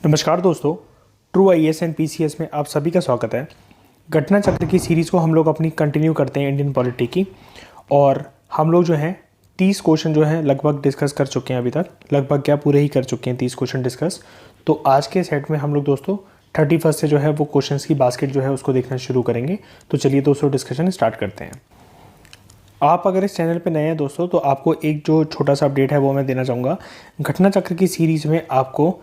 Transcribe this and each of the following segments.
नमस्कार दोस्तों, true IAS and PCS में आप सभी का स्वागत है। घटना चक्र की सीरीज़ को हम लोग अपनी कंटिन्यू करते हैं इंडियन पॉलिटी की। और हम लोग जो हैं 30 क्वेश्चन जो हैं लगभग डिस्कस कर चुके हैं। अभी तक लगभग क्या पूरे ही कर चुके हैं 30 क्वेश्चन डिस्कस। तो आज के सेट में हम लोग दोस्तों 31 से जो है वो क्वेश्चंस की बास्केट जो है उसको देखना शुरू करेंगे। तो चलिए दोस्तों डिस्कशन स्टार्ट करते हैं। आप अगर इस चैनल पे नए हैं दोस्तों तो आपको एक जो छोटा सा अपडेट है वो मैं देना चाहूँगा। घटना चक्र की सीरीज़ में आपको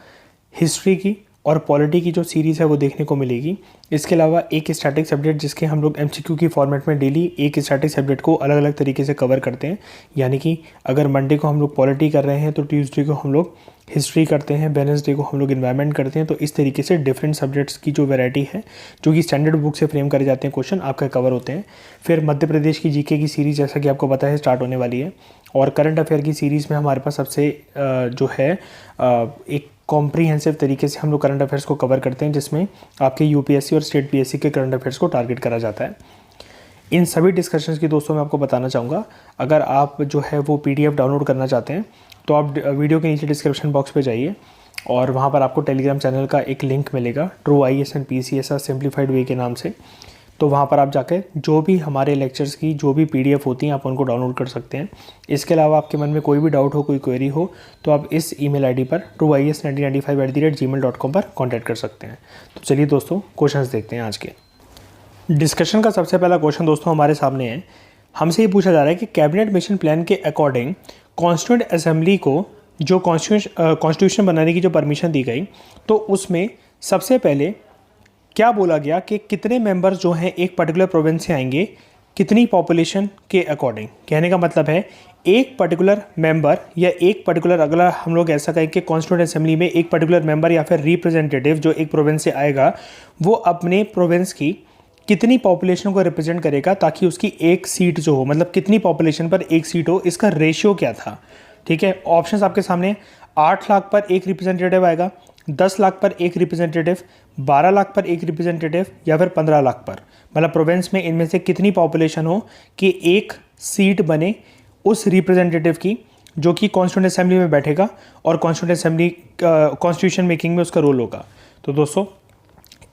हिस्ट्री की और पॉलिटी की जो सीरीज़ है वो देखने को मिलेगी। इसके अलावा एक स्टैटिक सब्जेक्ट जिसके हम लोग एमसीक्यू की फॉर्मेट में डेली एक स्टैटिक सब्जेक्ट को अलग अलग तरीके से कवर करते हैं। यानी कि अगर मंडे को हम लोग पॉलिटी कर रहे हैं तो ट्यूसडे को हम लोग हिस्ट्री करते हैं, वेडनेसडे को हम लोग इन्वायरमेंट करते हैं। तो इस तरीके से डिफरेंट सब्जेक्ट्स की जो वैरायटी है जो कि स्टैंडर्ड बुक से फ्रेम करे जाते हैं क्वेश्चन आपका कवर होते हैं। फिर मध्य प्रदेश की जीके की सीरीज़ जैसा कि आपको पता है स्टार्ट होने वाली है। और करंट अफेयर की सीरीज़ में हमारे पास सबसे जो है एक कॉम्प्रीहेंसिव तरीके से हम लोग करंट अफेयर्स को कवर करते हैं, जिसमें आपके यूपीएससी और स्टेट पीएससी के करंट अफेयर्स को टारगेट करा जाता है। इन सभी डिस्कशंस की दोस्तों मैं आपको बताना चाहूँगा, अगर आप जो है वो पीडीएफ डाउनलोड करना चाहते हैं तो आप वीडियो के नीचे डिस्क्रिप्शन बॉक्स पे जाइए और वहाँ पर आपको टेलीग्राम चैनल का एक लिंक मिलेगा, true IAS and PCS simplified वे के नाम से। तो वहाँ पर आप जाकर जो भी हमारे लेक्चर्स की जो भी पीडीएफ होती हैं आप उनको डाउनलोड कर सकते हैं। इसके अलावा आपके मन में कोई भी डाउट हो, कोई क्वेरी हो तो आप इस ईमेल आईडी पर trueies1995@gmail.com पर कांटेक्ट कर सकते हैं। तो चलिए दोस्तों क्वेश्चंस देखते हैं आज के डिस्कशन का। सबसे पहला क्वेश्चन दोस्तों हमारे सामने है। हमसे ये पूछा जा रहा है कि कैबिनेट मिशन प्लान के अकॉर्डिंग कॉन्स्टिट्यूएंट असेंबली को जो कॉन्स्टिट्यूशन बनाने की जो परमिशन दी गई, तो उसमें सबसे पहले क्या बोला गया कि कितने मेंबर जो हैं एक पर्टिकुलर प्रोविंस से आएंगे, कितनी पॉपुलेशन के अकॉर्डिंग। कहने का मतलब है एक पर्टिकुलर मेंबर या एक पर्टिकुलर, अगर हम लोग ऐसा कहें कि कॉन्स्टिट्यूएंट असेंबली में एक पर्टिकुलर मेंबर या फिर रिप्रेजेंटेटिव जो एक प्रोविंस से आएगा वो अपने प्रोविंस की कितनी पॉपुलेशन को रिप्रेजेंट करेगा, ताकि उसकी एक सीट जो हो, मतलब कितनी पॉपुलेशन पर एक सीट हो, इसका रेशियो क्या था। ठीक है, ऑप्शंस आपके सामने 8 लाख पर एक रिप्रेजेंटेटिव आएगा, 10 लाख पर एक रिप्रेजेंटेटिव, 12 लाख पर एक रिप्रेजेंटेटिव या फिर 15 लाख पर। मतलब प्रोविंस में इनमें से कितनी पॉपुलेशन हो कि एक सीट बने उस रिप्रेजेंटेटिव की जो कि कॉन्स्टिट्यूएंट असेंबली में बैठेगा और कॉन्स्टिट्यूएंट असेंबली कॉन्स्टिट्यूशन मेकिंग में उसका रोल होगा। तो दोस्तों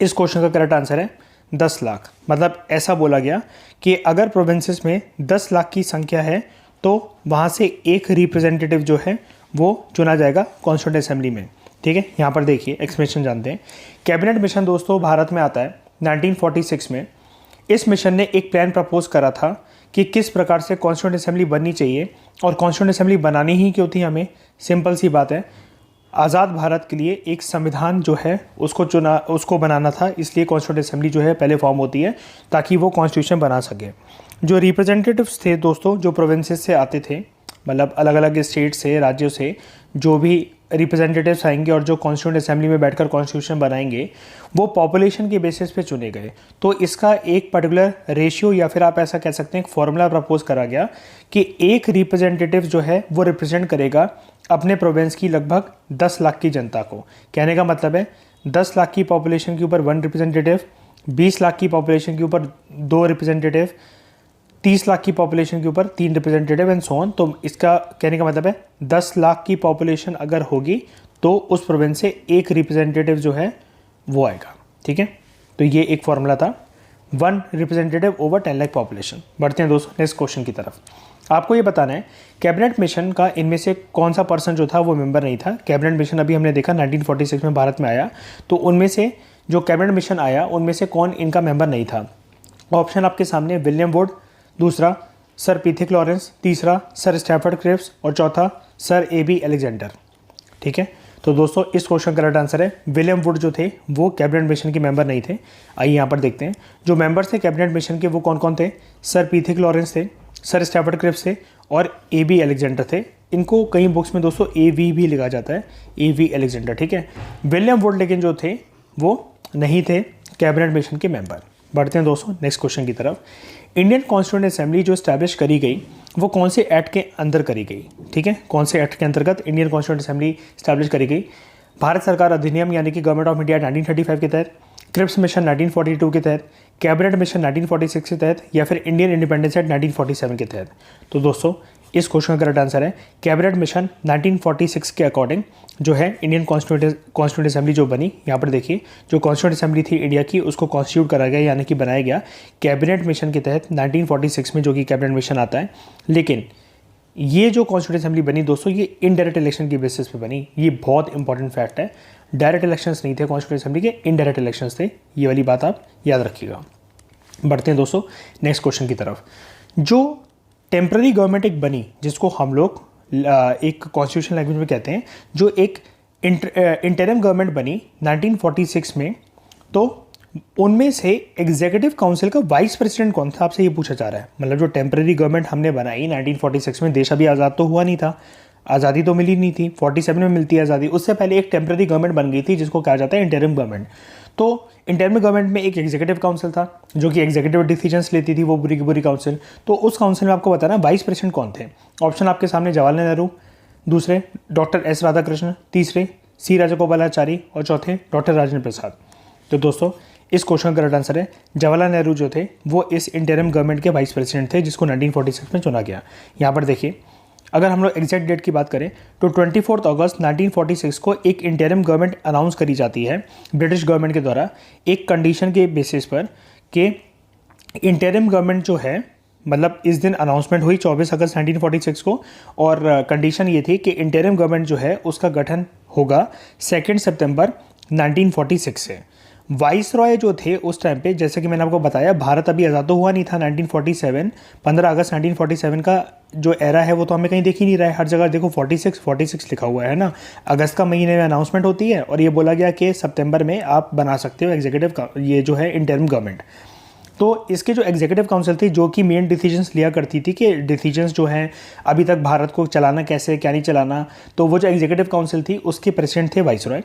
इस क्वेश्चन का करेक्ट आंसर है 10 लाख। मतलब ऐसा बोला गया कि अगर प्रोविंसेस में 10 लाख की संख्या है तो वहाँ से एक रिप्रेजेंटेटिव जो है वो चुना जाएगा कॉन्स्टिट्यूएंट असेंबली में। ठीक है, यहाँ पर देखिए एक्सप्लेनेशन जानते हैं। कैबिनेट मिशन दोस्तों भारत में आता है 1946 में। इस मिशन ने एक प्लान प्रपोज करा था कि किस प्रकार से कॉन्स्टिट्यूएंट असेंबली बननी चाहिए। और कॉन्स्टिट्यूएंट असेंबली बनानी ही क्यों थी हमें, सिंपल सी बात है, आज़ाद भारत के लिए एक संविधान जो है उसको बनाना था। इसलिए कॉन्स्टिट्यूएंट असेंबली जो है पहले फॉर्म होती है ताकि वो कॉन्स्टिट्यूशन बना सके। जो रिप्रेजेंटेटिव्स थे दोस्तों जो प्रोविंसेस से आते थे, मतलब अलग अलग स्टेट से, राज्यों से जो भी रिप्रेजेंटेटिव्स आएंगे और जो कॉन्स्टिट्यूएंट असेंबली में बैठकर कॉन्स्टिट्यूशन बनाएंगे वो पॉपुलेशन के बेसिस पे चुने गए। तो इसका एक पर्टिकुलर रेशियो या फिर आप ऐसा कह सकते हैं एक फॉर्मूला प्रपोज करा गया कि एक रिप्रेजेंटेटिव जो है वो रिप्रेजेंट करेगा अपने प्रोविंस की लगभग 10 लाख की जनता को। कहने का मतलब है 10 लाख की पॉपुलेशन के ऊपर 1 रिप्रेजेंटेटिव, 20 लाख की पॉपुलेशन के ऊपर 2 रिप्रेजेंटेटिव, 30 लाख की पॉपुलेशन के ऊपर 3 रिप्रेजेंटेटिव एंड सो ऑन। तो इसका कहने का मतलब है 10 लाख की पॉपुलेशन अगर होगी तो उस प्रोविंस से एक रिप्रेजेंटेटिव जो है वो आएगा। ठीक है, तो ये एक फॉर्मूला था, 1 रिप्रेजेंटेटिव ओवर 10 लाख पॉपुलेशन। बढ़ते हैं दोस्तों नेक्स्ट क्वेश्चन की तरफ। आपको ये बताना है कैबिनेट मिशन का इनमें से कौन सा पर्सन जो था वो मेंबर नहीं था। कैबिनेट मिशन अभी हमने देखा 1946 में भारत में आया, तो उनमें से जो कैबिनेट मिशन आया उनमें से कौन इनका मेंबर नहीं था। ऑप्शन आपके सामने, विलियम वुड, दूसरा सर पीथिक लॉरेंस, तीसरा सर स्टैफर्ड क्रिप्स और चौथा सर ए.बी. अलेक्जेंडर। ठीक है, तो दोस्तों इस क्वेश्चन का राइट आंसर है विलियम वुड जो थे वो कैबिनेट मिशन के मेंबर नहीं थे। आइए यहाँ पर देखते हैं जो मेंबर्स थे कैबिनेट मिशन के वो कौन कौन थे। सर पीथिक लॉरेंस थे, सर स्टैफर्ड क्रिप्स थे और ए.बी. अलेक्जेंडर थे। इनको कई बुक्स में दोस्तों ए.वी. भी लिखा जाता है, ए.वी. अलेक्जेंडर। ठीक है, विलियम वुड लेकिन जो थे वो नहीं थे कैबिनेट मिशन के मेंबर। बढ़ते हैं दोस्तों नेक्स्ट क्वेश्चन की तरफ। इंडियन कॉन्स्टिट्यूएंट असेंबली जो स्टैब्लिश करी गई वो कौन से एक्ट के अंदर करी गई। ठीक है, कौन से एक्ट के अंतर्गत इंडियन कॉन्स्टिट्यूएंट असेंबली स्टैब्लिश करी गई। भारत सरकार अधिनियम यानी कि गवर्नमेंट ऑफ इंडिया 1935 के तहत, क्रिप्स मिशन 1942 के तहत, कैबिनेट मिशन 1946 के तहत या फिर इंडियन इंडिपेंडेंस एक्ट 1947 के तहत। तो दोस्तों इस क्वेश्चन का करेक्ट आंसर है कैबिनेट मिशन 1946 के अकॉर्डिंग जो है इंडियन कॉन्स्टिट्यूंट असेंबली जो बनी, यहाँ पर देखिए जो कॉन्स्टिट्यूंट असेंबली थी इंडिया की उसको कॉन्स्टिट्यूट करा गया यानी कि बनाया गया कैबिनेट मिशन के तहत 1946 में, जो कि कैबिनेट मिशन आता है। लेकिन ये जो कॉन्स्टिट्यूंट असेंबली बनी दोस्तों ये इनडायरेक्ट इलेक्शन की बेसिस पे बनी, ये बहुत इंपॉर्टेंट फैक्ट है। डायरेक्ट इलेक्शंस नहीं थे कॉन्स्टिट्यूंट असेंबली के, इनडायरेक्ट इलेक्शंस थे, ये वाली बात आप याद रखिएगा। बढ़ते हैं दोस्तों नेक्स्ट क्वेश्चन की तरफ। जो टेम्पररी गवर्नमेंट एक बनी जिसको हम लोग एक कॉन्स्टिट्यूशन लैंग्वेज में कहते हैं, जो एक इंटरिम गवर्नमेंट बनी 1946 में, तो उनमें से एग्जीक्यूटिव काउंसिल का वाइस प्रेसिडेंट कौन था, आपसे ये पूछा जा रहा है। मतलब जो टेम्पररी गवर्नमेंट हमने बनाई 1946 में, देश अभी आज़ाद तो हुआ नहीं था, आज़ादी तो मिली नहीं थी, 47 में मिलती है आज़ादी, उससे पहले एक टेम्पररी गवर्नमेंट बन गई थी जिसको कहा जाता है इंटरिम गवर्नमेंट। तो इंटरिम गवर्नमेंट में एक एग्जीक्यूटिव काउंसिल था जो कि एग्जीक्यूटिव डिसीजंस लेती थी, वो पूरी की पूरी काउंसिल। तो उस काउंसिल में आपको बताना वाइस प्रेसिडेंट कौन थे। ऑप्शन आपके सामने जवाहरलाल नेहरू, दूसरे डॉक्टर एस राधाकृष्णन, तीसरे सी राजगोपालाचारी और चौथे डॉक्टर राजेंद्र प्रसाद। तो दोस्तों इस क्वेश्चन का करेक्ट आंसर है जवाहरलाल नेहरू जो थे वो इस इंटरिम गवर्नमेंट के वाइस प्रेसिडेंट थे जिसको 1946 में चुना गया। यहाँ पर देखिए अगर हम लोग एग्जैक्ट डेट की बात करें तो 24 अगस्त 1946 को एक इंटरिम गवर्नमेंट अनाउंस करी जाती है ब्रिटिश गवर्नमेंट के द्वारा, एक कंडीशन के बेसिस पर कि इंटरिम गवर्नमेंट जो है, मतलब इस दिन अनाउंसमेंट हुई 24 अगस्त 1946 को, और कंडीशन ये थी कि इंटरिम गवर्नमेंट जो है उसका गठन होगा 2 सितंबर 1946 से। वाइस रॉय जो थे उस टाइम पे, जैसे कि मैंने आपको बताया भारत अभी आज़ाद तो हुआ नहीं था 1947, 15 अगस्त 1947 का जो एरा है वो तो हमें कहीं देख ही नहीं रहा है, हर जगह देखो 46 लिखा हुआ है ना। अगस्त का महीने में अनाउंसमेंट होती है और ये बोला गया कि सितंबर में आप बना सकते हो एग्जीक्यूटिव ये जो है इंटरिम गवर्नमेंट। तो इसके जो एग्जीक्यूटिव काउंसिल थी जो कि मेन डिसीजंस लिया करती थी कि डिसीजंस जो हैं अभी तक भारत को चलाना कैसे क्या नहीं चलाना, तो वो जो एग्जीक्यूटिव काउंसिल थी उसके प्रेसिडेंट थे वाइस रॉय,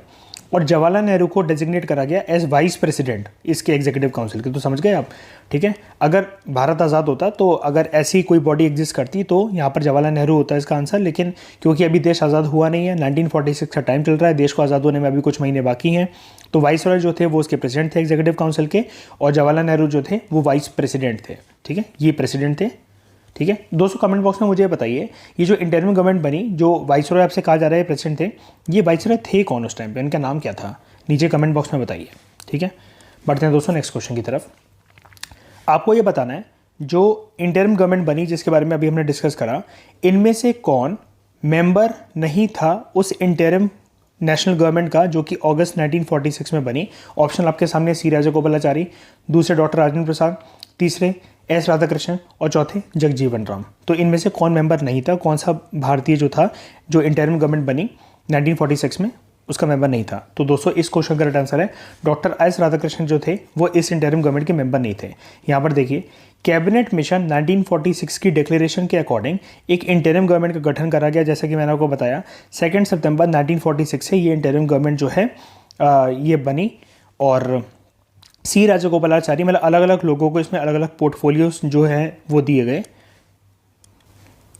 और जवाहरलाल नेहरू को डेजिग्नेट करा गया एज वाइस प्रेसिडेंट इसके एग्जीक्यूटिव काउंसिल के। तो समझ गए आप, ठीक है। अगर भारत आज़ाद होता तो अगर ऐसी कोई बॉडी एग्जिस्ट करती तो यहाँ पर जवाहरलाल नेहरू होता है इसका आंसर, लेकिन क्योंकि अभी देश आज़ाद हुआ नहीं है, 1946 का टाइम चल रहा है, देश को आज़ाद होने में अभी कुछ महीने बाकी हैं, तो वाइस रॉय जो थे वो उसके प्रेसिडेंट थे एग्जीक्यूटिव काउंसिल के, और जवाहरलाल नेहरू जो थे वो वाइस प्रेसिडेंट थे, ठीक है, ये प्रेसिडेंट थे, ठीक है। दोस्तों कमेंट बॉक्स में मुझे बताइए ये जो इंटरिम गवर्नमेंट बनी जो वाइस रॉय आपसे कहा जा रहा है प्रेसिडेंट थे, ये वाइस रॉय थे कौन उस टाइम पे, इनका नाम क्या था, नीचे कमेंट बॉक्स में बताइए, ठीक है। बढ़ते हैं दोस्तों नेक्स्ट क्वेश्चन की तरफ। आपको ये बताना है जो इंटरिम गवर्नमेंट बनी जिसके बारे में अभी हमने डिस्कस करा, इनमें से कौन मेंबर नहीं था उस इंटरिम नेशनल गवर्नमेंट का जो कि अगस्त 1946 में बनी। ऑप्शन आपके सामने सी राजगोपालाचारी, दूसरे डॉक्टर राजेंद्र प्रसाद, तीसरे एस राधाकृष्णन और चौथे जगजीवन राम। तो इनमें से कौन मेंबर नहीं था, कौन सा भारतीय जो था जो इंटरिम गवर्नमेंट बनी 1946 में उसका मेंबर नहीं था। तो दोस्तों इस क्वेश्चन का राइट आंसर है डॉक्टर एस राधाकृष्णन जो थे वो इस इंटरिम गवर्नमेंट के मेंबर नहीं थे। यहाँ पर देखिए कैबिनेट मिशन 1946 की डिक्लेरेशन के अकॉर्डिंग एक इंटरिम गवर्नमेंट का गठन करा गया, जैसा कि मैंने आपको बताया 2 सितंबर 1946 से ये इंटरिम गवर्नमेंट जो है ये बनी, और सी राजगोपालाचारी मतलब अलग अलग लोगों को इसमें अलग अलग पोर्टफोलियोज जो है वो दिए गए।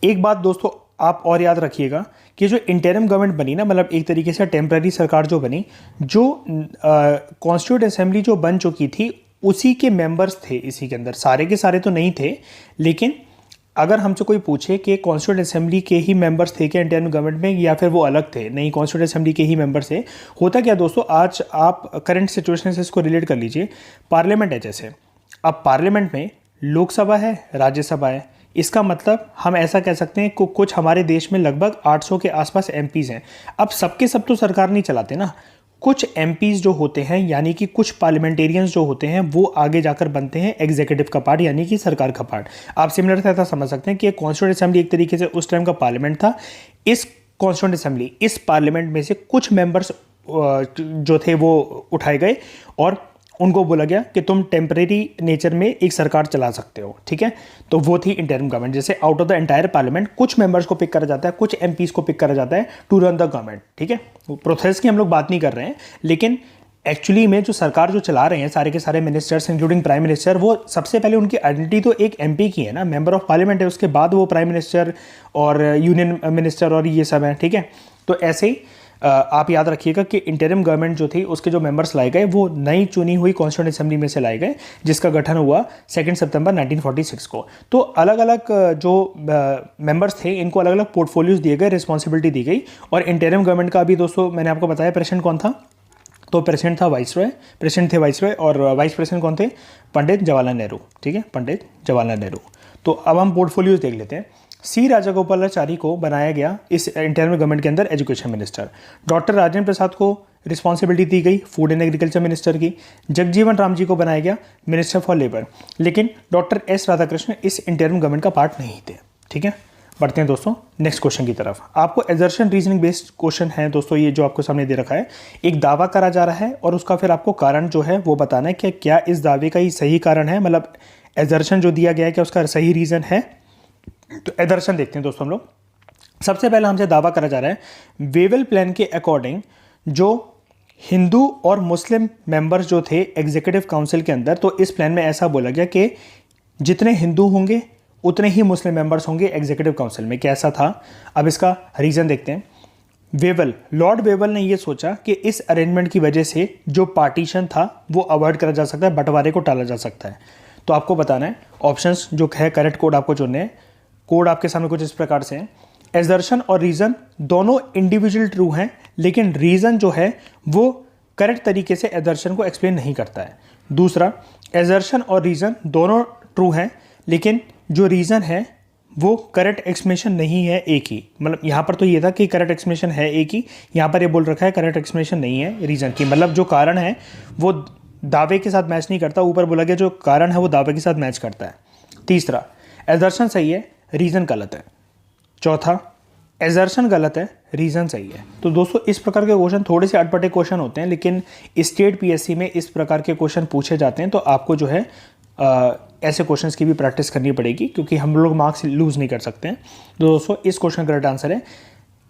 एक बात दोस्तों आप और याद रखिएगा कि जो इंटरिम गवर्नमेंट बनी ना, मतलब एक तरीके से टेम्पररी सरकार जो बनी, जो कॉन्स्टिट्यूंट असेंबली जो बन चुकी थी उसी के मेंबर्स थे इसी के अंदर, सारे के सारे तो नहीं थे, लेकिन अगर हमसे कोई पूछे कि कॉन्स्टिट्यूंट असेंबली के ही मेंबर्स थे क्या इंटरिम गवर्नमेंट में या फिर वो अलग थे, नहीं कॉन्स्टिट्यूंट असेंबली के ही मेंबर्स थे। होता क्या दोस्तों, आज आप करंट सिचुएशन से इसको रिलेट कर लीजिए, पार्लियामेंट है जैसे, अब पार्लियामेंट में लोकसभा है, राज्यसभा है, इसका मतलब हम ऐसा कह सकते हैं कुछ हमारे देश में लगभग 800 के आसपास एमपीज़ हैं। अब सबके सब तो सरकार नहीं चलाते ना, कुछ एमपीज़ जो होते हैं यानी कि कुछ पार्लियामेंटेरियंस जो होते हैं वो आगे जाकर बनते हैं एग्जीक्यूटिव का पार्ट यानी कि सरकार का पार्ट। आप सिमिलर से ऐसा समझ सकते हैं कि कॉन्स्टिट्यूंट असेंबली एक तरीके से उस टाइम का पार्लियामेंट था। इस कॉन्स्टिट्यूंट असेंबली इस पार्लियामेंट में से कुछ मेंबर्स जो थे वो उठाए गए और उनको बोला गया कि तुम टेम्परेरी नेचर में एक सरकार चला सकते हो, ठीक है। तो वो थी इंटरिम गवर्नमेंट, जैसे out of the entire parliament कुछ मेंबर्स को पिक करा जाता है, कुछ एमपीज को पिक करा जाता है टू रन द गवर्नमेंट, ठीक है। प्रोसेस की हम लोग बात नहीं कर रहे हैं, लेकिन एक्चुअली में जो सरकार जो चला रहे हैं सारे के सारे मिनिस्टर्स इंक्लूडिंग प्राइम मिनिस्टर, वो सबसे पहले उनकी आइडेंटिटी तो एक एमपी की है ना, मेंबर ऑफ पार्लियामेंट है, उसके बाद वो प्राइम मिनिस्टर और यूनियन मिनिस्टर और ये सब है, ठीक है। तो ऐसे ही आप याद रखिएगा कि इंटरिम गवर्नमेंट जो थी उसके जो मेंबर्स लाए गए वो नई चुनी हुई कॉन्स्टिट्यूंट असेंबली में से लाए गए, जिसका गठन हुआ 2 सितंबर 1946 को। तो अलग अलग जो मेंबर्स थे इनको अलग अलग पोर्टफोलियोज दिए गए, रिस्पॉन्सिबिलिटी दी गई। और इंटरिम गवर्नमेंट का अभी दोस्तों मैंने आपको बताया प्रेसिडेंट कौन था, तो प्रेसिडेंट था वाइसरॉय, प्रेसिडेंट थे वाइसरॉय, और वाइस प्रेसिडेंट कौन थे, पंडित जवाहरलाल नेहरू। ठीक है, पंडित जवाहरलाल नेहरू। तो अब हम पोर्टफोलियोज देख लेते हैं। सी राजागोपालाचारी को बनाया गया इस इंटरिम गवर्नमेंट के अंदर education minister. Doctor Rajendra Prasad को रिस्पॉन्सिबिलिटी दी गई फूड एंड एग्रीकल्चर मिनिस्टर की। जगजीवन राम जी को बनाया गया मिनिस्टर फॉर लेबर। लेकिन डॉक्टर एस राधाकृष्ण इस इंटरिम गवर्नमेंट का पार्ट नहीं थे। ठीक है, बढ़ते हैं दोस्तों नेक्स्ट क्वेश्चन की तरफ। आपको एजर्शन रीजनिंग बेस्ड क्वेश्चन है दोस्तों, ये जो आपको सामने दे रखा है। एक दावा करा जा रहा है और उसका फिर आपको कारण जो है वो बताना है कि क्या इस दावे का ही सही कारण है, मतलब एजर्शन जो दिया गया है क्या उसका सही रीज़न है। तो एजर्शन देखते हैं दोस्तों हम लोग। सबसे पहले हमसे दावा करा जा रहा है वेवल प्लान के अकॉर्डिंग जो हिंदू और मुस्लिम मेंबर्स जो थे एग्जीक्यूटिव काउंसिल के अंदर, तो इस प्लान में ऐसा बोला गया कि जितने हिंदू होंगे उतने ही मुस्लिम मेंबर्स होंगे एग्जीक्यूटिव काउंसिल में। कैसा था, अब इसका रीज़न देखते हैं। वेवल, लॉर्ड वेवल ने यह सोचा कि इस अरेंजमेंट की वजह से जो पार्टीशन था वो अवॉइड करा जा सकता है, बंटवारे को टाला जा सकता है। तो आपको बताना है ऑप्शंस जो है, करेक्ट कोड आपको चुनने हैं। कोड आपके सामने कुछ इस प्रकार से है। एजर्शन और रीज़न दोनों इंडिविजुअल ट्रू हैं, लेकिन रीज़न जो है वो करेक्ट तरीके से एजर्शन को एक्सप्लेन नहीं करता है। दूसरा, एजर्शन और रीज़न दोनों ट्रू हैं, लेकिन जो रीज़न है वो करेक्ट एक्सप्लेनेशन नहीं है एक ही। मतलब यहाँ पर तो ये था कि करेक्ट एक्सप्लेनेशन है एक ही, यहाँ पर ये बोल रखा है करेक्ट एक्सप्लेनेशन नहीं है रीज़न की। मतलब जो कारण है वो दावे के साथ मैच नहीं करता, ऊपर बोला गया जो कारण है वो दावे के साथ मैच करता है। तीसरा, एजर्शन सही है, रीज़न गलत है। चौथा, एजर्शन गलत है, रीज़न सही है। तो दोस्तों इस प्रकार के क्वेश्चन थोड़े से अटपटे क्वेश्चन होते हैं, लेकिन स्टेट पीएससी में इस प्रकार के क्वेश्चन पूछे जाते हैं। तो आपको जो है ऐसे क्वेश्चंस की भी प्रैक्टिस करनी पड़ेगी, क्योंकि हम लोग मार्क्स लूज़ नहीं कर सकते हैं। तो दोस्तों इस क्वेश्चन का करेक्ट आंसर है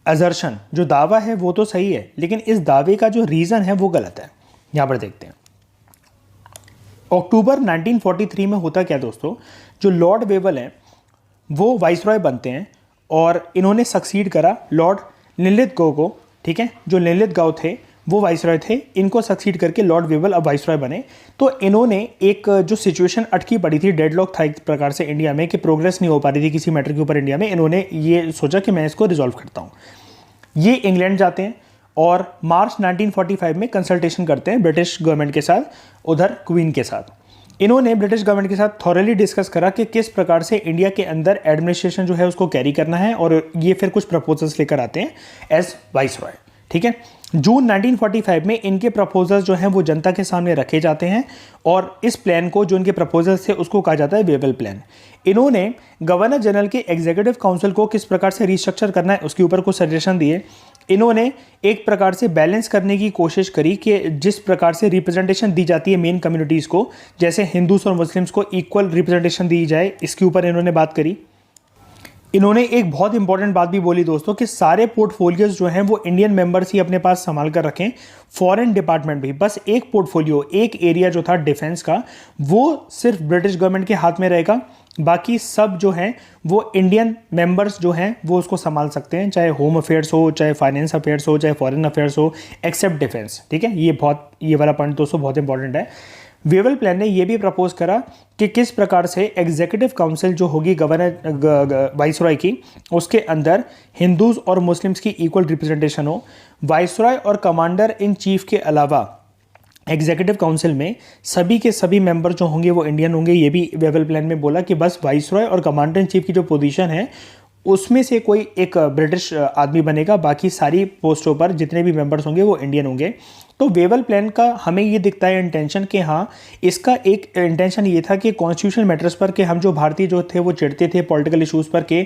एजर्शन। जो दावा है वो तो सही है, लेकिन इस दावे का जो रीज़न है वो गलत है। यहाँ पर देखते हैं अक्टूबर 1943 में होता क्या दोस्तों, जो लॉर्ड वेवल हैं वो वाइसरॉय बनते हैं और इन्होंने सक्सीड करा लॉर्ड लिनलिथगो को। ठीक है, जो लिनलिथगो थे वो वाइसरॉय थे, इनको सक्सीड करके लॉर्ड वेवल अब वाइसरॉय बने। तो इन्होंने एक जो सिचुएशन अटकी पड़ी थी, डेडलॉक था एक प्रकार से इंडिया में, कि प्रोग्रेस नहीं हो पा रही थी किसी मैटर के ऊपर इंडिया में, इन्होंने ये सोचा कि मैं इसको रिजॉल्व करता हूँ। ये इंग्लैंड जाते हैं और मार्च 1945 में कंसल्टेशन करते हैं ब्रिटिश गवर्नमेंट के साथ, उधर क्वीन के साथ। इन्होंने ब्रिटिश गवर्नमेंट के साथ थॉरली डिस्कस करा कि किस प्रकार से इंडिया के अंदर एडमिनिस्ट्रेशन जो है उसको कैरी करना है, और ये फिर कुछ प्रपोजल्स लेकर आते हैं एज वाइसरॉय। ठीक है, जून 1945 में इनके प्रपोजल्स जो हैं वो जनता के सामने रखे जाते हैं, और इस प्लान को जो इनके प्रपोजल्स थे उसको कहा जाता है वेवल प्लान। इन्होंने गवर्नर जनरल के एग्जीक्यूटिव काउंसिल को किस प्रकार से रिस्ट्रक्चर करना है उसके ऊपर कुछ सजेशन दिए। इन्होंने एक प्रकार से बैलेंस करने की कोशिश करी कि जिस प्रकार से रिप्रेजेंटेशन दी जाती है मेन कम्युनिटीज़ को, जैसे हिंदूस और मुस्लिम्स को इक्वल रिप्रेजेंटेशन दी जाए, इसके ऊपर इन्होंने बात करी। इन्होंने एक बहुत इंपॉर्टेंट बात भी बोली दोस्तों कि सारे पोर्टफोलियोज जो हैं वो इंडियन मेंबर्स ही अपने पास संभाल कर रखें, फॉरेन डिपार्टमेंट भी। बस एक पोर्टफोलियो, एक एरिया जो था डिफेंस का, वो सिर्फ ब्रिटिश गवर्नमेंट के हाथ में रहेगा, बाकी सब जो हैं वो इंडियन मेंबर्स जो हैं वो उसको संभाल सकते हैं, चाहे होम अफेयर्स हो, चाहे फाइनेंस अफेयर्स हो, चाहे फॉरेन अफेयर्स हो, एक्सेप्ट डिफेंस। ठीक है, ये वाला पॉइंट दोस्तों बहुत इंपॉर्टेंट है। वेवल प्लान ने यह भी प्रपोज करा कि किस प्रकार से एग्जीक्यूटिव काउंसिल जो होगी गवर्नर वाइसरॉय की, उसके अंदर हिंदूज और मुस्लिम्स की इक्वल रिप्रेजेंटेशन हो। वाइसरॉय और कमांडर इन चीफ के अलावा एग्जीक्यूटिव काउंसिल में सभी के सभी मेंबर जो होंगे वो इंडियन होंगे। ये भी वेवल प्लान में बोला कि बस वाइसरॉय और कमांडर इन चीफ की जो पोजीशन है उसमें से कोई एक ब्रिटिश आदमी बनेगा, बाकी सारी पोस्टों पर जितने भी मेंबर्स होंगे वो इंडियन होंगे। तो वेवल प्लान का हमें ये दिखता है इंटेंशन कि हाँ, इसका एक इंटेंशन ये था कि कॉन्स्टिट्यूशनल मैटर्स पर कि हम जो भारतीय जो थे वो चिढ़ते थे पॉलिटिकल इश्यूज़ पर कि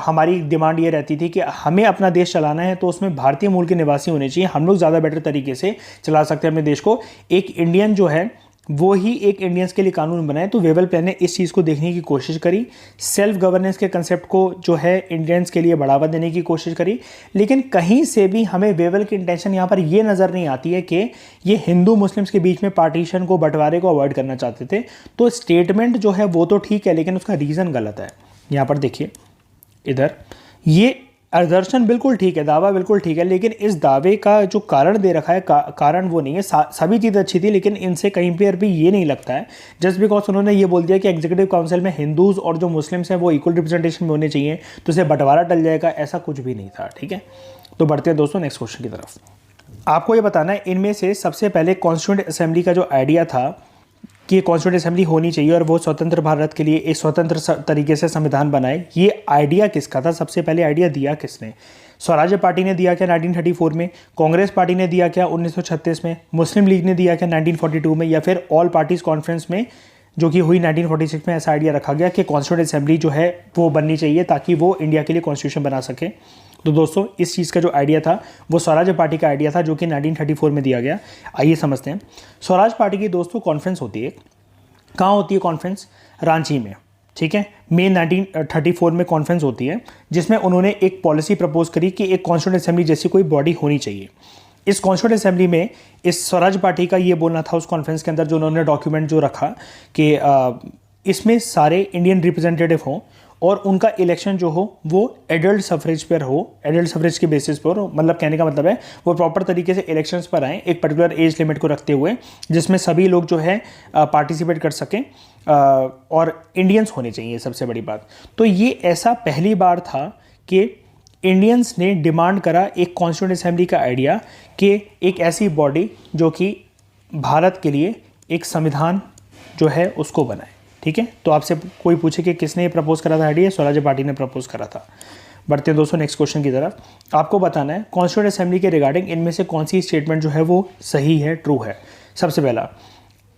हमारी डिमांड ये रहती थी कि हमें अपना देश चलाना है तो उसमें भारतीय मूल के निवासी होने चाहिए, हम लोग ज़्यादा बेटर तरीके से चला सकते हैं अपने देश को। एक इंडियन जो है वो ही एक इंडियंस के लिए कानून बनाए। तो वेवल प्लान ने इस चीज़ को देखने की कोशिश करी, सेल्फ गवर्नेंस के कंसेप्ट को जो है इंडियंस के लिए बढ़ावा देने की कोशिश करी। लेकिन कहीं से भी हमें वेवल की इंटेंशन यहाँ पर ये नज़र नहीं आती है कि ये हिंदू मुस्लिम्स के बीच में पार्टीशन को, बंटवारे को अवॉइड करना चाहते थे। तो स्टेटमेंट जो है वो तो ठीक है, लेकिन उसका रीज़न गलत है। यहाँ पर देखिए, इधर ये असर्शन बिल्कुल ठीक है, दावा बिल्कुल ठीक है, लेकिन इस दावे का जो कारण दे रखा है कारण वो नहीं है। सभी चीज़ अच्छी थी, लेकिन इनसे कहीं पर भी ये नहीं लगता है जस्ट बिकॉज उन्होंने ये बोल दिया कि एग्जीक्यूटिव काउंसिल में हिंदूज़ और जो मुस्लिम्स हैं वो इक्वल रिप्रेजेंटेशन में होने चाहिए, तो इसे बंटवारा टल जाएगा, ऐसा कुछ भी नहीं था। ठीक है, तो बढ़ते हैं दोस्तों नेक्स्ट क्वेश्चन की तरफ। आपको ये बताना है इनमें से सबसे पहले कॉन्स्टिट्यूंट असेंबली का जो आइडिया था कि कॉन्स्टिट्यूंट असेंबली होनी चाहिए और वो स्वतंत्र भारत के लिए एक स्वतंत्र तरीके से संविधान बनाए, ये आइडिया किसका था? सबसे पहले आइडिया दिया किसने? स्वराज्य पार्टी ने दिया क्या 1934 में, कांग्रेस पार्टी ने दिया क्या 1936 में, मुस्लिम लीग ने दिया क्या 1942 में, या फिर ऑल पार्टीज कॉन्फ्रेंस में जो कि हुई 1946 में? ऐसा आइडिया रखा गया कि कॉन्स्टिट्यूंट असेंबली जो है वो बननी चाहिए ताकि वो इंडिया के लिए कॉन्स्टिट्यूशन बना सके। तो दोस्तों इस चीज़ का जो आइडिया था वो स्वराज पार्टी का आइडिया था जो कि 1934 में दिया गया। आइए समझते हैं। स्वराज पार्टी की दोस्तों कॉन्फ्रेंस होती है, कहाँ होती है कॉन्फ्रेंस? रांची में। ठीक है, मई 1934 में कॉन्फ्रेंस होती है जिसमें उन्होंने एक पॉलिसी प्रपोज करी कि एक कॉन्स्टिट्यूंट असेंबली जैसी कोई बॉडी होनी चाहिए। इस कॉन्स्टिट्यूंट असेंबली में इस स्वराज पार्टी का ये बोलना था उस कॉन्फ्रेंस के अंदर जो उन्होंने डॉक्यूमेंट जो रखा कि इसमें सारे इंडियन रिप्रेजेंटेटिव हों और उनका इलेक्शन जो हो वो एडल्ट सफरेज पर हो, एडल्ट सफरेज के बेसिस पर हो। मतलब कहने का मतलब है वो प्रॉपर तरीके से इलेक्शंस पर आए एक पर्टिकुलर एज लिमिट को रखते हुए, जिसमें सभी लोग जो है पार्टिसिपेट कर सकें और इंडियंस होने चाहिए सबसे बड़ी बात। तो ये ऐसा पहली बार था कि इंडियंस ने डिमांड करा एक कॉन्स्टिट्यूंट असेंबली का आइडिया कि एक ऐसी बॉडी जो कि भारत के लिए एक संविधान जो है उसको बनाए। ठीक है, तो आपसे कोई पूछे कि किसने ये प्रपोज करा था आइडिया? स्वराज पार्टी ने प्रपोज करा था। बढ़ते हैं दोस्तों नेक्स्ट क्वेश्चन की तरफ। आपको बताना है कॉन्स्टिट्यूंट असेंबली के रिगार्डिंग इनमें से कौन सी स्टेटमेंट जो है वो सही है, ट्रू है। सबसे पहला,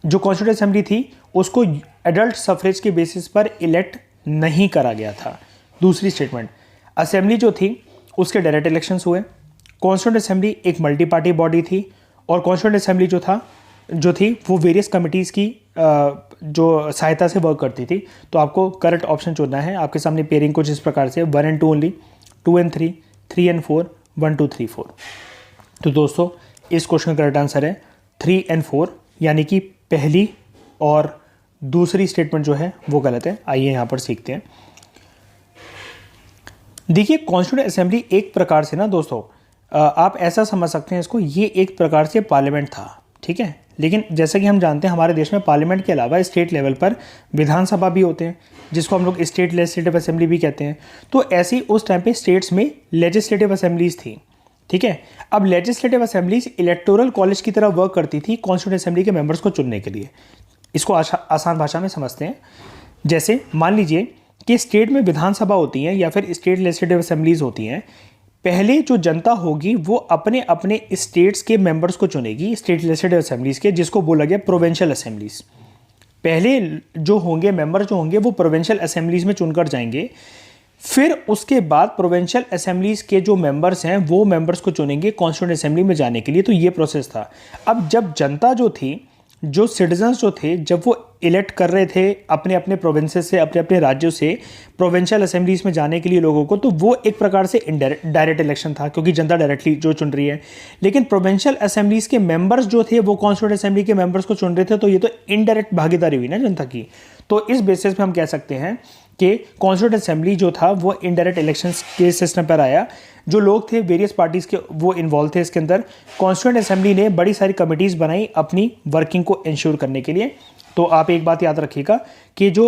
जो कॉन्स्टिट्यूंट असेंबली थी उसको एडल्ट सफरेज के बेसिस पर इलेक्ट नहीं करा गया था। दूसरी स्टेटमेंट, असेंबली जो थी उसके डायरेक्ट इलेक्शंस हुए। कॉन्स्टिट्यूंट असेंबली एक मल्टी पार्टी बॉडी थी और कॉन्स्टिट्यूंट असेंबली जो थी वो वेरियस कमिटीज़ की जो सहायता से वर्क करती थी। तो आपको करेक्ट ऑप्शन चुनना है। आपके सामने पेयरिंग कुछ इस प्रकार से 1 and 2 ओनली, 2 and 3, 3 and 4, 1 2 3 4। तो दोस्तों इस क्वेश्चन का करेक्ट आंसर है 3 and 4, यानी कि पहली और दूसरी स्टेटमेंट जो है वो गलत है। आइए यहाँ पर सीखते हैं। देखिए कॉन्स्टिट्यूंट असेंबली एक प्रकार से ना दोस्तों आप ऐसा समझ सकते हैं इसको, ये एक प्रकार से पार्लियामेंट था। ठीक है, लेकिन जैसा कि हम जानते हैं हमारे देश में पार्लियामेंट के अलावा स्टेट लेवल पर विधानसभा भी होते हैं जिसको हम लोग स्टेट लेजिस्लेटिव असेंबली भी कहते हैं। तो ऐसी उस टाइम पे स्टेट्स में लेजिस्लेटिव असेंबलीज थी। ठीक है, अब लेजिस्लेटिव असेंबलीज इलेक्टोरल कॉलेज की तरह वर्क करती थी कॉन्स्टिट्यूंट असेंबली के मेंबर्स को चुनने के लिए। इसको आसान भाषा में समझते हैं। जैसे मान लीजिए कि स्टेट में विधानसभा होती है या फिर स्टेट लेजिस्लेटिव असेंबलीज होती हैं, पहले जो जनता होगी वो अपने अपने स्टेट्स के मेंबर्स को चुनेगी, स्टेट लेजिस्लेटिव असेंबलीज के, जिसको बोला गया प्रोविंशियल असेंबलीज। पहले जो होंगे मेंबर जो होंगे वो प्रोविंशियल असेंबलीज में चुनकर जाएंगे, फिर उसके बाद प्रोविंशियल असेंबलीज के जो मेंबर्स हैं वो मेंबर्स को चुनेंगे कॉन्स्टिट्यूंट असेंबली में जाने के लिए। तो ये प्रोसेस था। अब जब जनता जो थी, जो सिटीजन्स जो थे, जब वो इलेक्ट कर रहे थे अपने अपने प्रोविंसेस से, अपने अपने राज्यों से प्रोविंशियल असेंबलीज में जाने के लिए लोगों को, तो वो एक प्रकार से डायरेक्ट इलेक्शन था क्योंकि जनता डायरेक्टली जो चुन रही है। लेकिन प्रोविंशियल असेंबलीज के मेंबर्स जो थे वो कॉन्स्टिट्यूंट असेंबली के मेंबर्स को चुन रहे थे, तो ये तो इनडायरेक्ट भागीदारी हुई ना जनता की। तो इस बेसिस पे हम कह सकते हैं कि कॉन्स्टिट्यूंट असेंबली जो था वो इनडायरेक्ट इलेक्शंस के सिस्टम पर आया। जो लोग थे वेरियस पार्टीज़ के वो इन्वॉल्व थे इसके अंदर। कॉन्स्टिट्यूंट असेंबली ने बड़ी सारी कमिटीज़ बनाई अपनी वर्किंग को इंश्योर करने के लिए। तो आप एक बात याद रखिएगा कि जो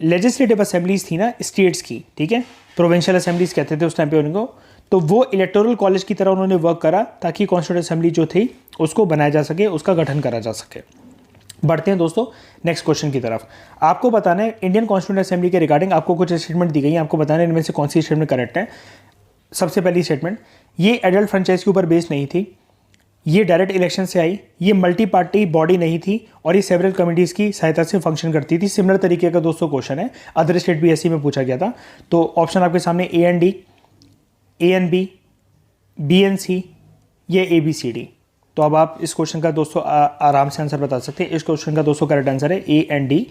लेजिस्लेटिव असेंबलीज थी ना स्टेट्स की, ठीक है, प्रोविंशियल असेंबलीज कहते थे उस टाइम पे उनको, तो वो इलेक्टोरल कॉलेज की तरह उन्होंने वर्क करा ताकि कॉन्स्टिट्यूंट असेंबली जो थी उसको बनाया जा सके, उसका गठन करा जा सके। बढ़ते हैं दोस्तों नेक्स्ट क्वेश्चन की तरफ। आपको बताना है इंडियन कॉन्स्टिट्यूंट असेंबली के रिगार्डिंग आपको कुछ स्टेटमेंट दी गई हैं, आपको बताना है इनमें से कौन सी स्टेटमेंट करेक्ट है। सबसे पहली स्टेटमेंट, ये एडल्ट फ्रेंचाइज के ऊपर बेस्ड नहीं थी, ये डायरेक्ट इलेक्शन से आई, ये मल्टी पार्टी बॉडी नहीं थी और ये सेवरल कमिटीज़ की सहायता से फंक्शन करती थी। सिमिलर तरीके का दोस्तों क्वेश्चन है, अदर स्टेट भी ऐसे में पूछा गया था। तो ऑप्शन आपके सामने A and D, A and B and C, ये ए बी सी डी। तो अब आप इस क्वेश्चन का दोस्तों आराम से आंसर बता सकते हैं। इस क्वेश्चन का दोस्तों करेक्ट आंसर है ए एंड डी,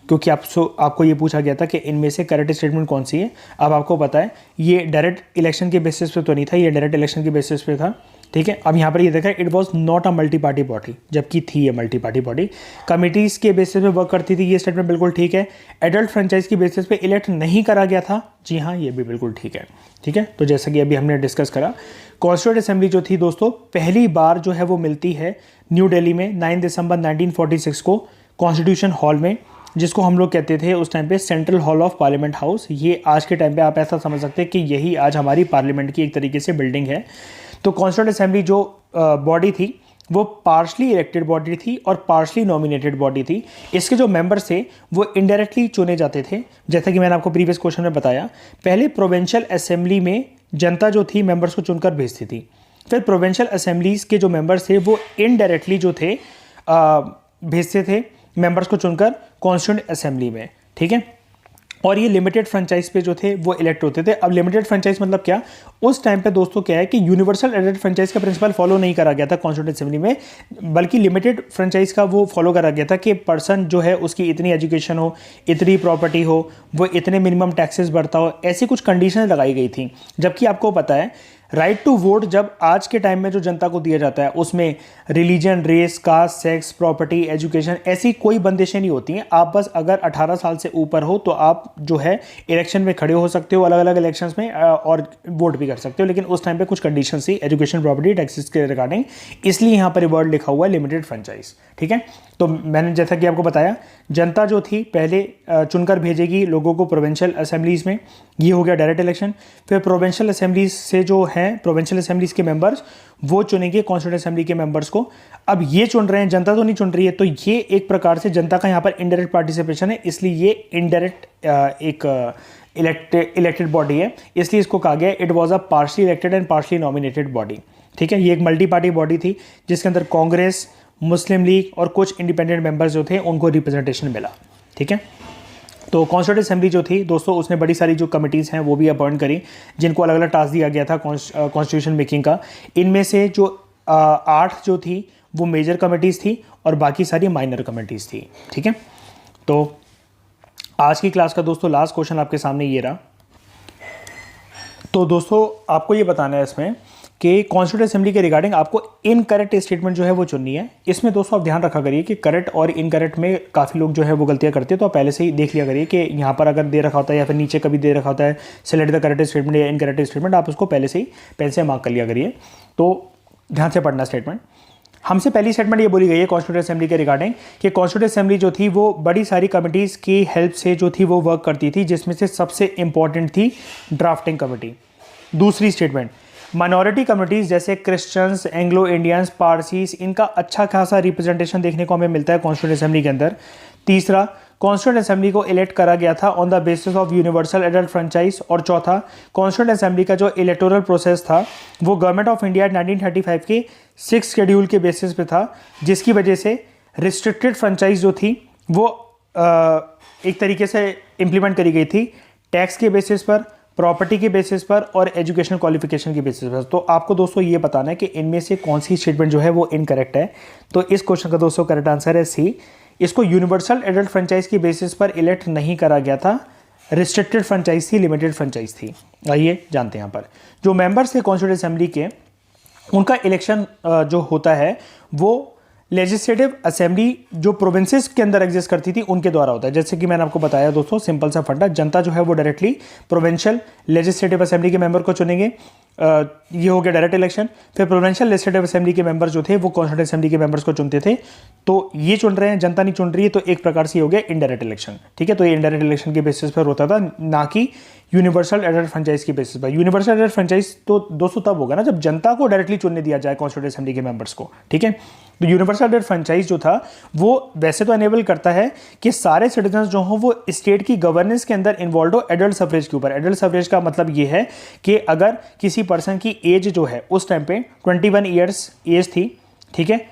क्योंकि आपको ये पूछा गया था कि इनमें से करेक्ट स्टेटमेंट कौन सी है। अब आपको पता है ये डायरेक्ट इलेक्शन के बेसिस पे तो नहीं था, ये डायरेक्ट इलेक्शन के बेसिस पे था। ठीक है। अब यहाँ पर ये देखा, it was not a multi party body, जबकि थी ये मल्टी पार्टी बॉडी। कमिटीज़ के बेसिस पे वर्क करती थी, ये स्टेटमेंट बिल्कुल ठीक है। एडल्ट फ्रेंचाइज की बेसिस पे इलेक्ट नहीं करा गया था, जी हाँ, ये भी बिल्कुल ठीक है। ठीक है, तो जैसा कि अभी हमने डिस्कस करा, कॉन्स्टिट्यूएंट असेंबली जो थी दोस्तों पहली बार जो है वो मिलती है न्यू दिल्ली में 9 दिसंबर 1946 को कॉन्स्टिट्यूशन हॉल में, जिसको हम लोग कहते थे उस टाइम पे central hall of parliament house. ये आज के टाइम पे आप ऐसा समझ सकते हैं कि यही आज हमारी पार्लियामेंट की एक तरीके से बिल्डिंग है। तो कॉन्स्टिट्यूएंट असेंबली जो बॉडी थी वो पार्शली इलेक्टेड बॉडी थी और पार्शली नॉमिनेटेड बॉडी थी। इसके जो मेंबर्स थे वो इनडायरेक्टली चुने जाते थे, जैसा कि मैंने आपको प्रीवियस क्वेश्चन में बताया। पहले प्रोविंशियल असेंबली में जनता जो थी मेंबर्स को चुनकर भेजती थी, फिर प्रोविंशियल असेंबलीज के जो मेंबर्स थे वो इनडायरेक्टली जो थे भेजते थे मेंबर्स को चुनकर कॉन्स्टिट्यूएंट असेंबली में। ठीक है, और ये लिमिटेड फ्रेंचाइज पे जो थे वो इलेक्ट होते थे। अब लिमिटेड फ्रेंचाइज मतलब क्या, उस टाइम पे दोस्तों क्या है कि यूनिवर्सल एडेड फ्रेंचाइज का प्रिंसिपल फॉलो नहीं करा गया था कॉन्स्टिट्यूएंट असेंबली में, बल्कि लिमिटेड फ्रेंचाइज का वो फॉलो करा गया था कि पर्सन जो है उसकी इतनी एजुकेशन हो, इतनी प्रॉपर्टी हो, वो इतने मिनिमम टैक्सेस भरता हो, ऐसी कुछ कंडीशन लगाई गई थी। जबकि आपको पता है राइट टू वोट जब आज के टाइम में जो जनता को दिया जाता है उसमें religion, race, caste, sex, property, education ऐसी कोई बंदिशें नहीं होती हैं। आप बस अगर 18 साल से ऊपर हो तो आप जो है इलेक्शन में खड़े हो सकते हो, अलग अलग इलेक्शंस में, और वोट भी कर सकते हो। लेकिन उस टाइम पे कुछ कंडीशन थी एजुकेशन, प्रॉपर्टी, टैक्सेस के रिगार्डिंग, इसलिए यहाँ पर वर्ड लिखा हुआ है लिमिटेड फ्रेंचाइज। ठीक है, तो मैंने जैसा कि आपको बताया जनता जो थी पहले चुनकर भेजेगी लोगों को प्रोविंशियल असेंबलीज में, ये हो गया डायरेक्ट इलेक्शन। फिर प्रोविंशियल असेंबलीज से जो है प्रोविंशियल असेंबलीज के मेंबर्स वो चुनेंगे कॉन्स्टिट्यूएंट असेंबली के मेंबर्स को। अब ये चुन रहे हैं, जनता तो नहीं चुन रही है, तो ये एक प्रकार से जनता का यहाँ पर इनडायरेक्ट पार्टिसिपेशन है, इसलिए ये इनडायरेक्ट एक इलेक्टेड बॉडी है, इसलिए इसको कहा गया it was a partially elected and partially nominated body. ठीक है, ये एक मल्टी पार्टी बॉडी थी जिसके अंदर कांग्रेस, मुस्लिम लीग और कुछ इंडिपेंडेंट मेंबर्स जो थे उनको रिप्रेजेंटेशन मिला। ठीक है, तो कॉन्स्टिट्यूएंट असेंबली जो थी दोस्तों उसने बड़ी सारी जो कमिटीज़ हैं वो भी अपॉइंट करी, जिनको अलग अलग टास्क दिया गया था कॉन्स्टिट्यूशन मेकिंग का। इनमें से जो 8 जो थी वो मेजर कमिटीज़ थी और बाकी सारी माइनर कमिटीज़ थी। ठीक है, तो आज की क्लास का दोस्तों लास्ट क्वेश्चन आपके सामने ये रहा। तो दोस्तों आपको ये बताना है इसमें कि कॉन्स्टिट्यूएंट असेंबली के रिगार्डिंग आपको इनकरेक्ट स्टेटमेंट जो है वो चुननी है। इसमें दोस्तों आप ध्यान रखा करिए कि करेक्ट और इनकरेक्ट में काफ़ी लोग जो है वो गलतियां करते हैं, तो आप पहले से ही देख लिया करिए कि यहाँ पर अगर दे रखा होता है या फिर नीचे कभी दे रखा होता है सेलेक्ट द करेक्ट स्टेटमेंट या इनकरेक्ट स्टेटमेंट, आप उसको पहले से ही पेन से मार्क कर लिया करिए। तो ध्यान से पढ़ना स्टेटमेंट। हमसे पहली स्टेटमेंट ये बोली गई है कॉन्स्टिट्यूएंट असेंबली के रिगार्डिंग कि कॉन्स्टिट्यूएंट असेंबली जो थी वो बड़ी सारी कमिटीज़ की हेल्प से जो थी वो वर्क करती थी, जिसमें से सबसे इंपॉर्टेंट थी ड्राफ्टिंग कमेटी। दूसरी स्टेटमेंट, माइनॉरिटी कम्युनिटीज़ जैसे क्रिश्चियंस, एंग्लो इंडियंस, पारसीज, इनका अच्छा खासा रिप्रेजेंटेशन देखने को हमें मिलता है कॉन्स्टिट्यूएंट असेंबली के अंदर। तीसरा, कॉन्स्टिट्यूएंट असेंबली को इलेक्ट करा गया था on the basis of universal adult franchise. और चौथा, कॉन्स्टिट्यूएंट असेंबली का जो इलेक्टोरल प्रोसेस था वो गवर्नमेंट ऑफ इंडिया 1935 के 6 शेड्यूल के बेसिस पे था, जिसकी वजह से रिस्ट्रिक्टेड फ्रेंचाइज जो थी वो एक तरीके से इम्प्लीमेंट करी गई थी टैक्स के बेसिस पर, प्रॉपर्टी के बेसिस पर और एजुकेशनल क्वालिफिकेशन के बेसिस पर। तो आपको दोस्तों ये बताना है कि इनमें से कौन सी स्टेटमेंट जो है वो इनकरेक्ट है। तो इस क्वेश्चन का दोस्तों करेक्ट आंसर है सी, इसको यूनिवर्सल एडल्ट फ्रेंचाइज की बेसिस पर इलेक्ट नहीं करा गया था, रिस्ट्रिक्टेड फ्रेंचाइज थी, लिमिटेड फ्रेंचाइज थी। आइए जानते हैं यहाँ पर जो मेंबर्स थे कॉन्स्टिट्यूएंट असेंबली के, उनका इलेक्शन जो होता है वो लेजिस्लेटिव असेंबली जो प्रोविंसेस के अंदर एग्जिस्ट करती थी उनके द्वारा होता है। जैसे कि मैंने आपको बताया दोस्तों, सिंपल सा फंडा, जनता जो है वो डायरेक्टली प्रोविंशियल लेजिस्लेटिव असेंबली के मेंबर को चुनेंगे, ये हो गया डायरेक्ट इलेक्शन। फिर प्रोविंशियल लेजिस्लेटिव असेंबली के मेंबर जो थे वो कॉन्स्टिट्यूएंट असेंबली के मेंबर्स को चुनते थे। तो ये चुन रहे हैं, जनता नहीं चुन रही है, तो एक प्रकार से ये हो गया इनडायरेक्ट इलेक्शन। ठीक है, तो ये इनडायरेक्ट इलेक्शन के बेसिस पर होता था, ना कि यूनिवर्सल एडल्ट फ्रेंचाइज की बेसिस पर। यूनिवर्सल एडल्ट फ्रेंचाइज तो दोस्तों तब होगा ना जब जनता को डायरेक्टली चुनने दिया जाए कॉन्स्टिट्यूएंट असेंबली के मेंबर्स को। ठीक है, तो यूनिवर्सल एडल्ट फ्रेंचाइज जो था वो वैसे तो एनेबल करता है कि सारे सिटीजन जो हों वो स्टेट की गवर्नेंस के अंदर इन्वॉल्व हो एडल्ट सफरेज के ऊपर। एडल्ट सफरेज का मतलब ये है कि अगर किसी पर्सन की एज जो है उस टाइम पे 21 ईयर्स एज थी, ठीक है,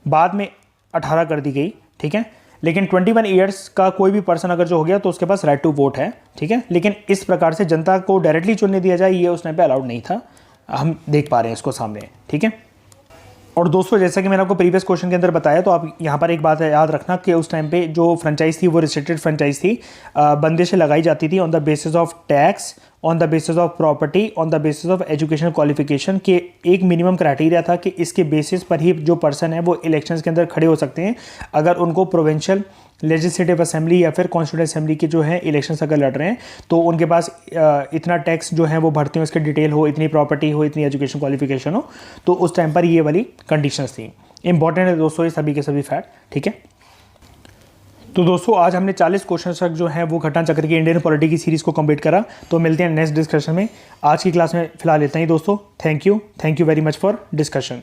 बाद में 18 कर दी गई, ठीक है, लेकिन 21 ईयर्स का कोई भी पर्सन अगर जो हो गया तो उसके पास राइट टू वोट है। ठीक है, लेकिन इस प्रकार से जनता को डायरेक्टली चुनने दिया जाए ये उस टाइम पे अलाउड नहीं था, हम देख पा रहे हैं इसको सामने। ठीक है, और दोस्तों जैसा कि मैंने आपको प्रीवियस क्वेश्चन के अंदर बताया, तो आप यहाँ पर एक बात याद रखना कि उस टाइम पे जो फ्रेंचाइज थी वो रिस्ट्रिक्टेड फ्रेंचाइज थी, बंदिशें लगाई जाती थी on the basis of tax on the basis of property, on the basis of educational qualification के एक मिनिमम क्राइटेरिया था कि इसके बेसिस पर ही जो पर्सन है वो इलेक्शंस के अंदर खड़े हो सकते हैं अगर उनको प्रोविंशियल लेजिस्लेटिव असेंबली या फिर कॉन्स्टिट्यूंट असेंबली के जो है इलेक्शंस अगर लड़ रहे हैं तो उनके पास इतना टैक्स जो है वो भरते हो, इसके डिटेल हो, इतनी प्रॉपर्टी हो, इतनी एजुकेशन क्वालिफिकेशन हो, तो उस टाइम पर ये वाली कंडीशंस थी। इंपॉर्टेंट है दोस्तों ये सभी के सभी फैक्ट, ठीक है। तो दोस्तों आज हमने 40 क्वेश्चन तक जो है वो घटना चक्र की इंडियन पॉलिटी की सीरीज़ को कंप्लीट करा। तो मिलते हैं नेक्स्ट डिस्कशन में। आज की क्लास में फिलहाल इतना ही दोस्तों। Thank you very much for discussion.